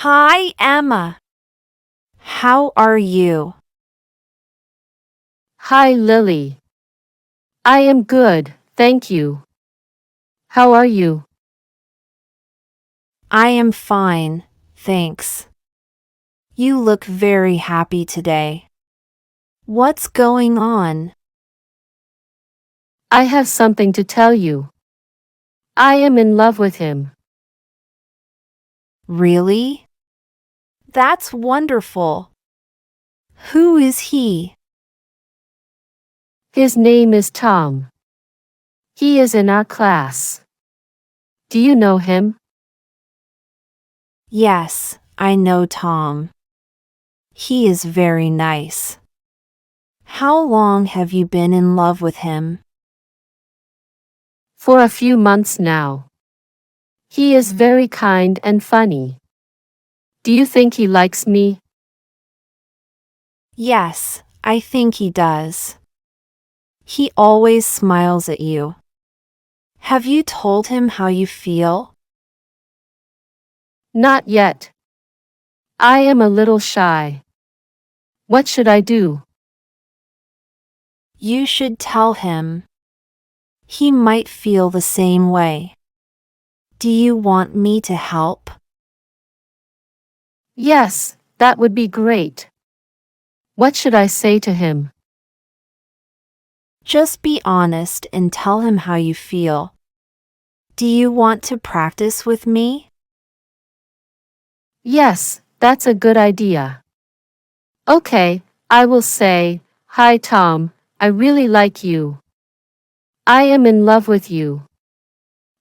Hi, Emma. How are you? Hi, Lily. I am good, thank you. How are you? I am fine, thanks. You look very happy today. What's going on? I have something to tell you. I am in love with him. Really? That's wonderful. Who is he? His name is Tom. He is in our class. Do you know him? Yes, I know Tom. He is very nice. How long have you been in love with him? For a few months now. He is very kind and funny. Do you think he likes me? Yes, I think he does. He always smiles at you. Have you told him how you feel? Not yet. I am a little shy. What should I do? You should tell him. He might feel the same way. Do you want me to help? Yes, that would be great. What should I say to him? Just be honest and tell him how you feel. Do you want to practice with me? Yes, that's a good idea. Okay, I will say, Hi Tom, I really like you. I am in love with you.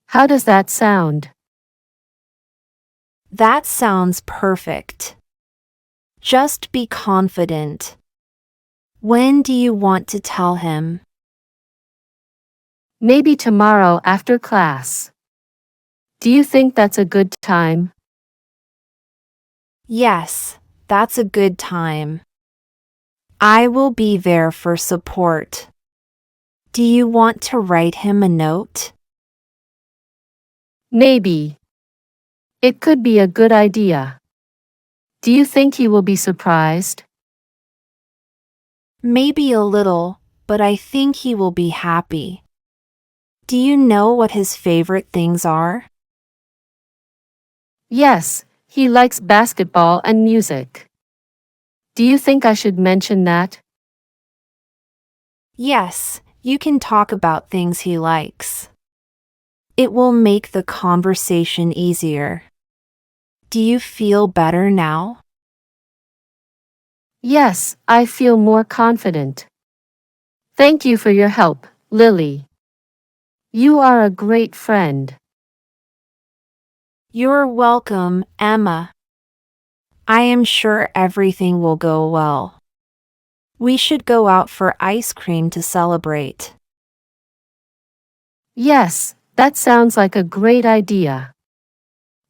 How does that sound? That sounds perfect. Just be confident. When do you want to tell him? Maybe tomorrow after class. Do you think that's a good time? Yes, that's a good time. I will be there for support. Do you want to write him a note? Maybe. It could be a good idea. Do you think he will be surprised? Maybe a little, but I think he will be happy. Do you know what his favorite things are? Yes, he likes basketball and music. Do you think I should mention that? Yes, you can talk about things he likes. It will make the conversation easier. Do you feel better now? Yes, I feel more confident. Thank you for your help, Lily. You are a great friend. You're welcome, Emma. I am sure everything will go well. We should go out for ice cream to celebrate. Yes, that sounds like a great idea.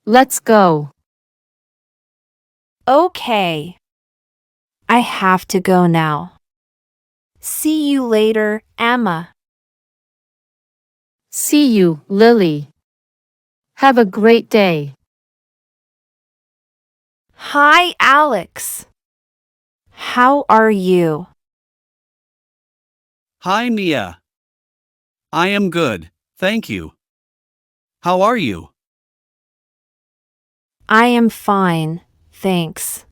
Let's go. Okay. I have to go now. See you later, Emma. See you, Lily. Have a great day. Hi, Alex. How are you? Hi, Mia. I am good, thank you. How are you? I am fine, thanks.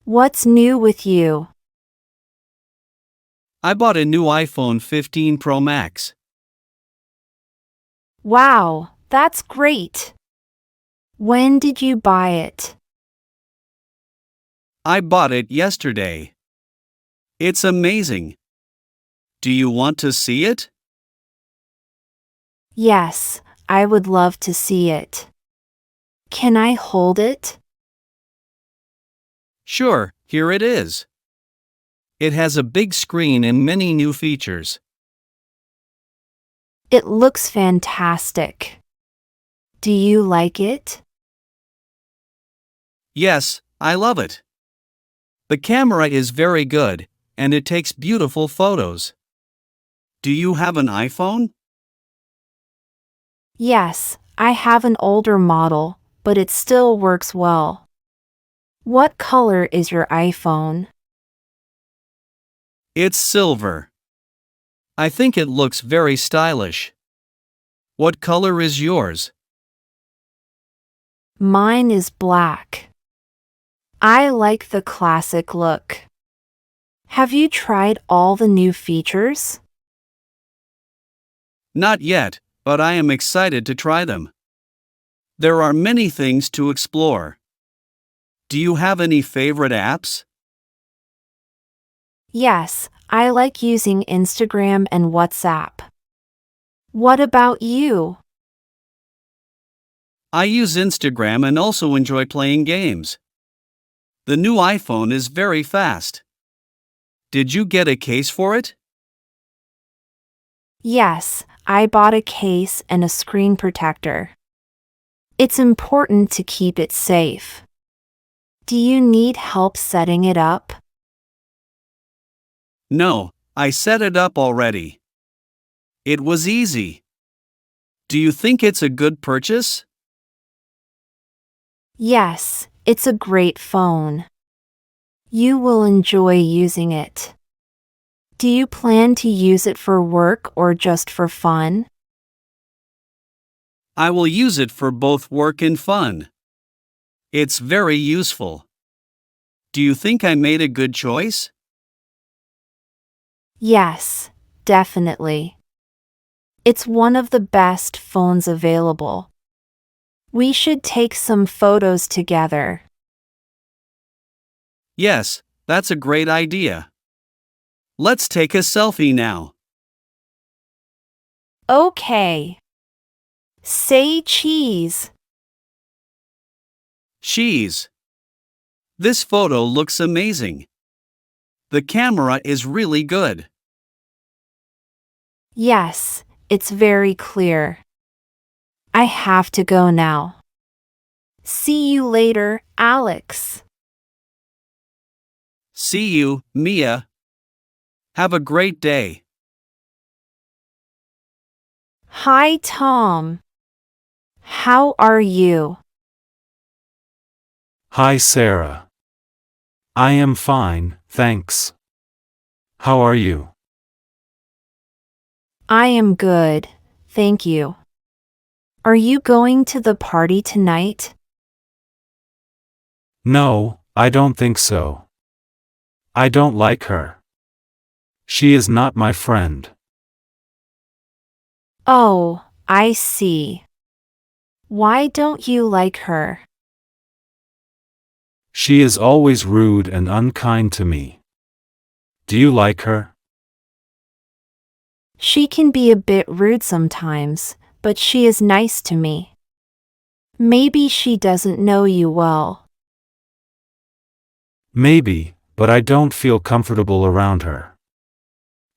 What's new with you? I bought a new iPhone 15 Pro Max. Wow, that's great. When did you buy it? I bought it yesterday. It's amazing. Do you want to see it? Yes, I would love to see it. Can I hold it? Sure, here it is. It has a big screen and many new features. It looks fantastic. Do you like it? Yes, I love it. The camera is very good, and it takes beautiful photos. Do you have an iPhone? Yes, I have an older model, but it still works well. What color is your iPhone? It's silver. I think it looks very stylish. What color is yours? Mine is black. I like the classic look. Have you tried all the new features? Not yet, but I am excited to try them. There are many things to explore. Do you have any favorite apps? Yes, I like using Instagram and WhatsApp. What about you? I use Instagram and also enjoy playing games. The new iPhone is very fast. Did you get a case for it? Yes, I bought a case and a screen protector. It's important to keep it safe. Do you need help setting it up? No, I set it up already. It was easy. Do you think it's a good purchase? Yes, it's a great phone. You will enjoy using it. Do you plan to use it for work or just for fun? I will use it for both work and fun. It's very useful. Do you think I made a good choice? Yes, definitely. It's one of the best phones available. We should take some photos together. Yes, that's a great idea. Let's take a selfie now. Okay. Say cheese. Cheese. This photo looks amazing. The camera is really good. Yes, it's very clear. I have to go now. See you later, Alex. See you, Mia. Have a great day. Hi, Tom. How are you? Hi, Sarah. I am fine, thanks. How are you? I am good, thank you. Are you going to the party tonight? No, I don't think so. I don't like her. She is not my friend. Oh, I see. Why don't you like her? She is always rude and unkind to me. Do you like her? She can be a bit rude sometimes, but she is nice to me. Maybe she doesn't know you well. Maybe, but I don't feel comfortable around her.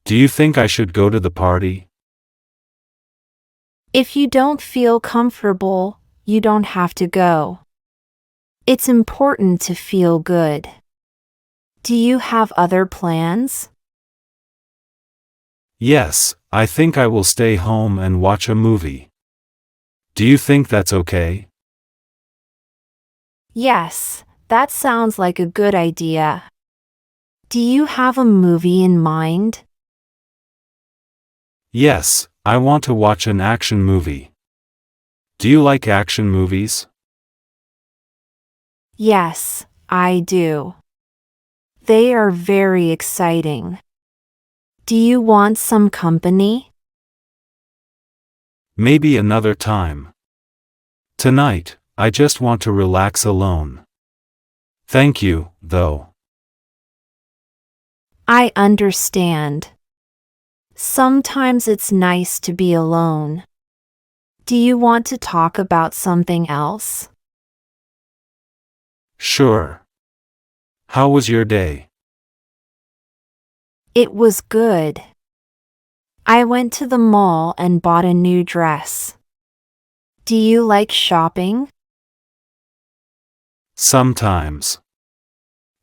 Do you think I should go to the party? If you don't feel comfortable, you don't have to go. It's important to feel good. Do you have other plans? Yes, I think I will stay home and watch a movie. Do you think that's okay? Yes, that sounds like a good idea. Do you have a movie in mind? Yes, I want to watch an action movie. Do you like action movies? Yes, I do. They are very exciting. Do you want some company? Maybe another time. Tonight, I just want to relax alone. Thank you, though. I understand. Sometimes it's nice to be alone. Do you want to talk about something else? Sure. How was your day? It was good. I went to the mall and bought a new dress. Do you like shopping? Sometimes.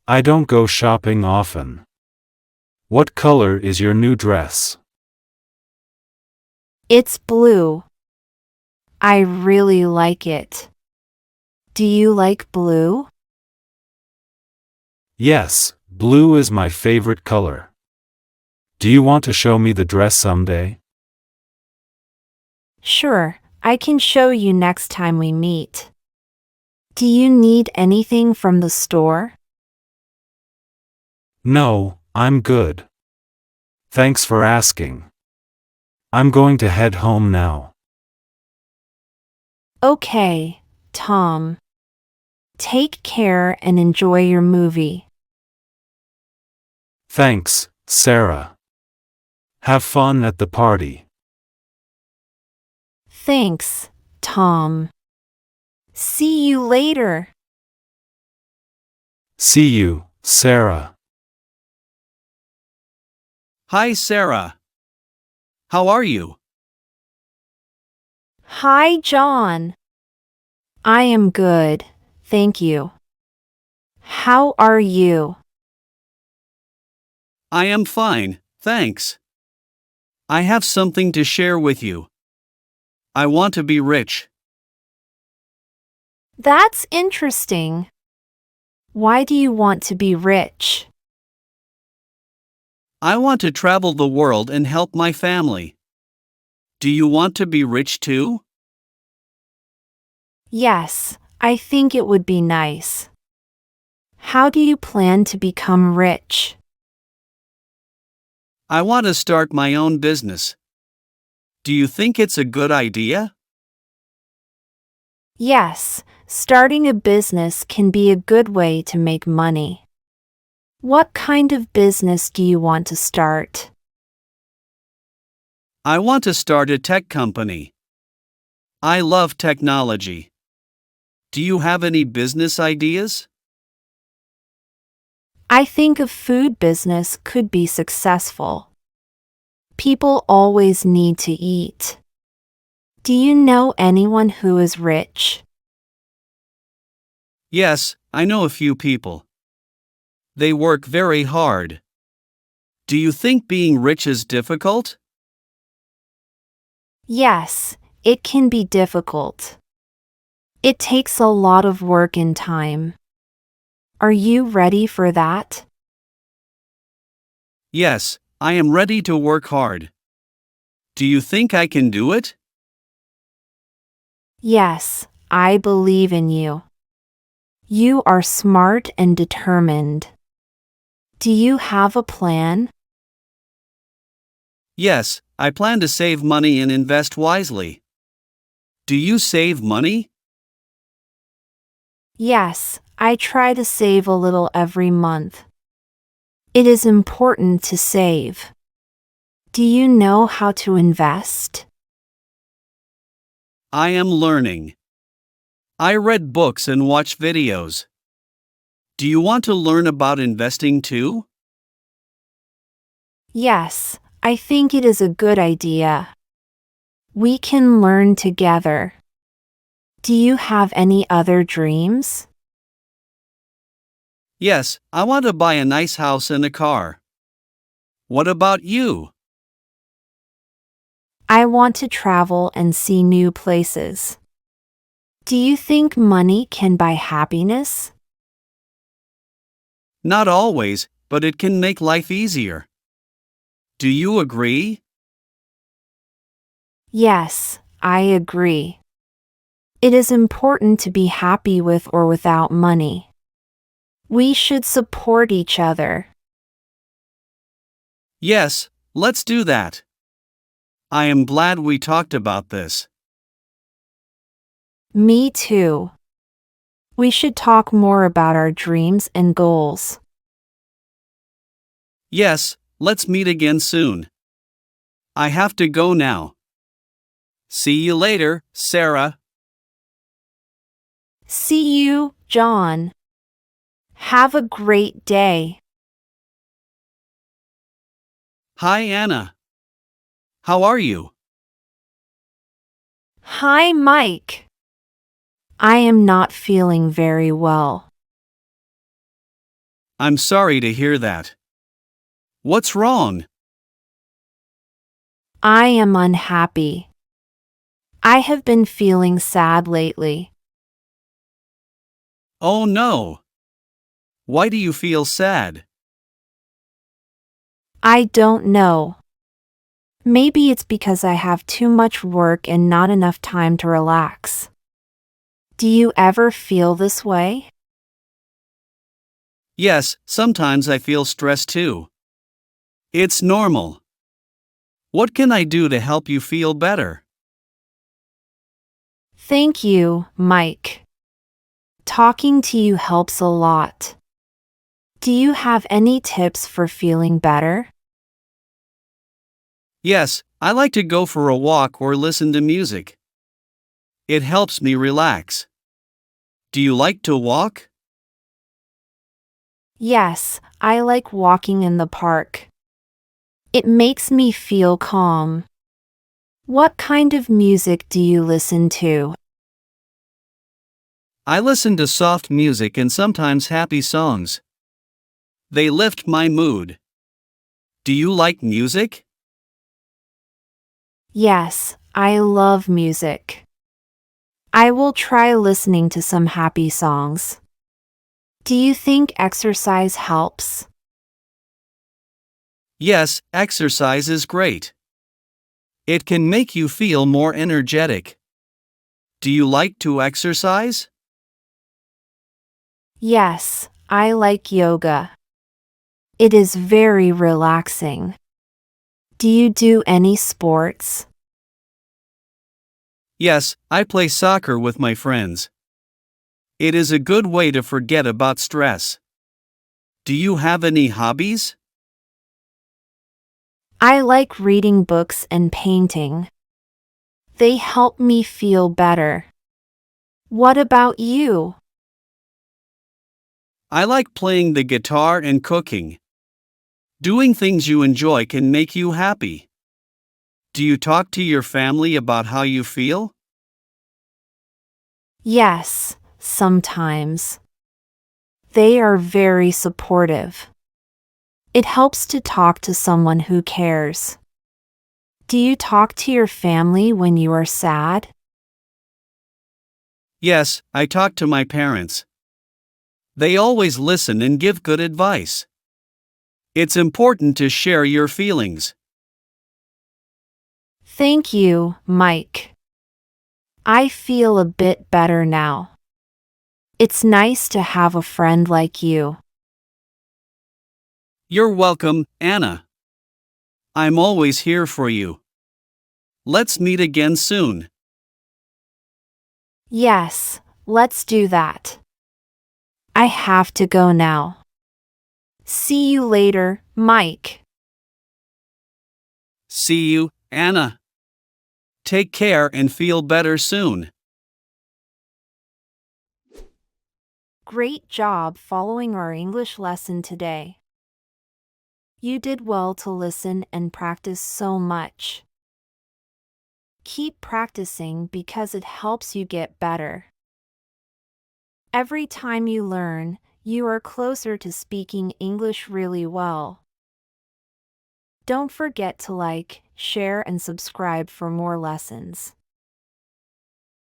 I don't go shopping often. What color is your new dress? It's blue. I really like it. Do you like blue? Yes, blue is my favorite color. Do you want to show me the dress someday? Sure, I can show you next time we meet. Do you need anything from the store? No, I'm good. Thanks for asking. I'm going to head home now. Okay, Tom. Take care and enjoy your movie. Thanks, Sarah. Have fun at the party. Thanks, Tom. See you later. See you, Sarah. Hi, Sarah. How are you? Hi, John. I am good, thank you. How are you? I am fine, thanks. I have something to share with you. I want to be rich. That's interesting. Why do you want to be rich? I want to travel the world and help my family. Do you want to be rich too? Yes, I think it would be nice. How do you plan to become rich? I want to start my own business. Do you think it's a good idea? Yes, starting a business can be a good way to make money. What kind of business do you want to start? I want to start a tech company. I love technology. Do you have any business ideas? I think a food business could be successful. People always need to eat. Do you know anyone who is rich? Yes, I know a few people. They work very hard. Do you think being rich is difficult? Yes, it can be difficult. It takes a lot of work and time. Are you ready for that? Yes, I am ready to work hard. Do you think I can do it? Yes, I believe in you. You are smart and determined. Do you have a plan? Yes, I plan to save money and invest wisely. Do you save money? Yes, I try to save a little every month. It is important to save. Do you know how to invest? I am learning. I read books and watch videos. Do you want to learn about investing too? Yes, I think it is a good idea. We can learn together. Do you have any other dreams? Yes, I want to buy a nice house and a car. What about you? I want to travel and see new places. Do you think money can buy happiness? Not always, but it can make life easier. Do you agree? Yes, I agree. It is important to be happy with or without money. We should support each other. Yes, let's do that. I am glad we talked about this. Me too. We should talk more about our dreams and goals. Yes, let's meet again soon. I have to go now. See you later, Sarah. See you, John. Have a great day. Hi, Anna. How are you? Hi, Mike. I am not feeling very well. I'm sorry to hear that. What's wrong? I am unhappy. I have been feeling sad lately. Oh no. Why do you feel sad? I don't know. Maybe it's because I have too much work and not enough time to relax. Do you ever feel this way? Yes, sometimes I feel stressed too. It's normal. What can I do to help you feel better? Thank you, Mike. Talking to you helps a lot. Do you have any tips for feeling better? Yes, I like to go for a walk or listen to music. It helps me relax. Do you like to walk? Yes, I like walking in the park. It makes me feel calm. What kind of music do you listen to? I listen to soft music and sometimes happy songs. They lift my mood. Do you like music? Yes, I love music. I will try listening to some happy songs. Do you think exercise helps? Yes, exercise is great. It can make you feel more energetic. Do you like to exercise? Yes, I like yoga. It is very relaxing. Do you do any sports? Yes, I play soccer with my friends. It is a good way to forget about stress. Do you have any hobbies? I like reading books and painting. They help me feel better. What about you? I like playing the guitar and cooking. Doing things you enjoy can make you happy. Do you talk to your family about how you feel? Yes, sometimes. They are very supportive. It helps to talk to someone who cares. Do you talk to your family when you are sad? Yes, I talk to my parents. They always listen and give good advice. It's important to share your feelings. Thank you, Mike. I feel a bit better now. It's nice to have a friend like you. You're welcome, Anna. I'm always here for you. Let's meet again soon. Yes, let's do that. I have to go now. See you later, Mike. See you, Anna. Take care and feel better soon. Great job following our English lesson today. You did well to listen and practice so much. Keep practicing because it helps you get better. Every time you learn, you are closer to speaking English really well. Don't forget to like, share, and subscribe for more lessons.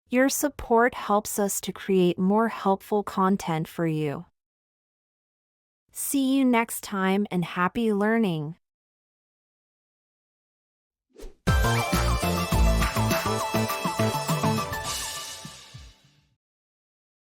Your support helps us to create more helpful content for you. See you next time and happy learning!